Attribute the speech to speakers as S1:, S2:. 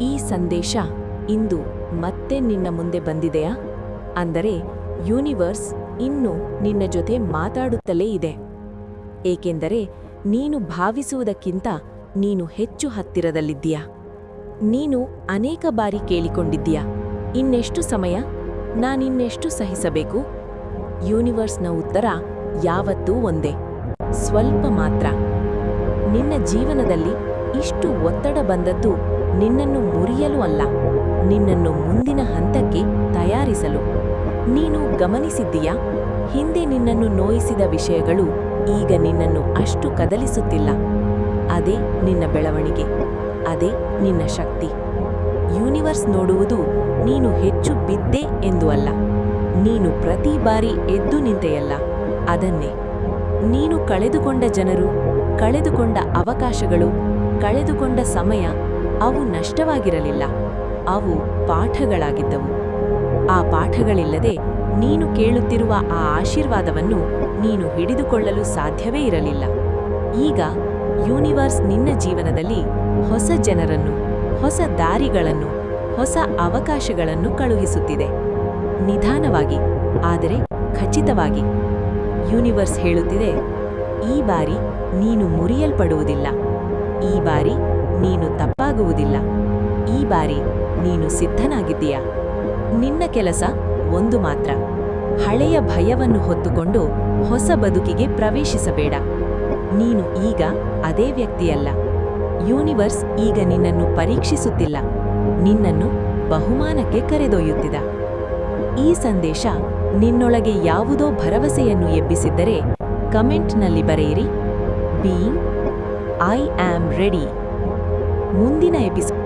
S1: ಈ ಸಂದೇಶ ಇಂದು ಮತ್ತೆ ನಿನ್ನ ಮುಂದೆ ಬಂದಿದೆಯಾ? ಅಂದರೆ ಯೂನಿವರ್ಸ್ ಇನ್ನೂ ನಿನ್ನ ಜೊತೆ ಮಾತಾಡುತ್ತಲೇ ಇದೆ. ಏಕೆಂದರೆ ನೀನು ಭಾವಿಸುವುದಕ್ಕಿಂತ ನೀನು ಹೆಚ್ಚು ಹತ್ತಿರದಲ್ಲಿದ್ದೀಯಾ. ನೀನು ಅನೇಕ ಬಾರಿ ಕೇಳಿಕೊಂಡಿದ್ದೀಯಾ, ಇನ್ನೆಷ್ಟು ಸಮಯ, ನಾನಿನ್ನೆಷ್ಟು ಸಹಿಸಬೇಕು? ಯೂನಿವರ್ಸ್ನ ಉತ್ತರ ಯಾವತ್ತೂ ಒಂದೇ, ಸ್ವಲ್ಪ ಮಾತ್ರ. ನಿನ್ನ ಜೀವನದಲ್ಲಿ ಇಷ್ಟು ಒತ್ತಡ ಬಂದದ್ದು ನಿನ್ನನ್ನು ಮುರಿಯಲು ಅಲ್ಲ, ನಿನ್ನನ್ನು ಮುಂದಿನ ಹಂತಕ್ಕೆ ತಯಾರಿಸಲು. ನೀನು ಗಮನಿಸಿದ್ದೀಯಾ, ಹಿಂದೆ ನಿನ್ನನ್ನು ನೋಯಿಸಿದ ವಿಷಯಗಳು ಈಗ ನಿನ್ನನ್ನು ಅಷ್ಟು ಕದಲಿಸುತ್ತಿಲ್ಲ. ಅದೇ ನಿನ್ನ ಬೆಳವಣಿಗೆ, ಅದೇ ನಿನ್ನ ಶಕ್ತಿ. ಯೂನಿವರ್ಸ್ ನೋಡುವುದು ನೀನು ಹೆಚ್ಚು ಬಿದ್ದೆ ಎಂದು ಅಲ್ಲ, ನೀನು ಪ್ರತಿ ಬಾರಿ ಎದ್ದು ನಿಂತೆಯಲ್ಲ, ಅದನ್ನೇ. ನೀನು ಕಳೆದುಕೊಂಡ ಜನರು, ಕಳೆದುಕೊಂಡ ಅವಕಾಶಗಳು, ಕಳೆದುಕೊಂಡ ಸಮಯ ಅವು ನಷ್ಟವಾಗಿರಲಿಲ್ಲ, ಅವು ಪಾಠಗಳಾಗಿದ್ದವು. ಆ ಪಾಠಗಳಿಲ್ಲದೆ ನೀನು ಕೇಳುತ್ತಿರುವ ಆ ಆಶೀರ್ವಾದವನ್ನು ನೀನು ಹಿಡಿದುಕೊಳ್ಳಲು ಸಾಧ್ಯವೇ ಇರಲಿಲ್ಲ. ಈಗ ಯೂನಿವರ್ಸ್ ನಿನ್ನ ಜೀವನದಲ್ಲಿ ಹೊಸ ಜನರನ್ನು, ಹೊಸ ದಾರಿಗಳನ್ನು, ಹೊಸ ಅವಕಾಶಗಳನ್ನು ಕಳುಹಿಸುತ್ತಿದೆ. ನಿಧಾನವಾಗಿ, ಆದರೆ ಖಚಿತವಾಗಿ. ಯೂನಿವರ್ಸ್ ಹೇಳುತ್ತಿದೆ, ಈ ಬಾರಿ ನೀನು ಮುರಿಯಲ್ಪಡುವುದಿಲ್ಲ, ಈ ಬಾರಿ ನೀನು ತಪ್ಪಾಗುವುದಿಲ್ಲ, ಈ ಬಾರಿ ನೀನು ಸಿದ್ಧನಾಗಿದ್ದೀಯಾ. ನಿನ್ನ ಕೆಲಸ ಒಂದು ಮಾತ್ರ, ಹಳೆಯ ಭಯವನ್ನು ಹೊತ್ತುಕೊಂಡು ಹೊಸ ಬದುಕಿಗೆ ಪ್ರವೇಶಿಸಬೇಡ. ನೀನು ಈಗ ಅದೇ ವ್ಯಕ್ತಿಯಲ್ಲ. ಯೂನಿವರ್ಸ್ ಈಗ ನಿನ್ನನ್ನು ಪರೀಕ್ಷಿಸುತ್ತಿಲ್ಲ, ನಿನ್ನನ್ನು ಬಹುಮಾನಕ್ಕೆ ಕರೆದೊಯ್ಯುತ್ತಿದ. ಈ ಸಂದೇಶ ನಿನ್ನೊಳಗೆ ಯಾವುದೋ ಭರವಸೆಯನ್ನು ಎಬ್ಬಿಸಿದ್ದರೆ ಕಮೆಂಟ್ನಲ್ಲಿ ಬರೆಯಿರಿ, ಬೀಯಿಂಗ್ ಐ ಆಮ್ ರೆಡಿ. ಮುಂದಿನ ಎಪಿಸೋಡ್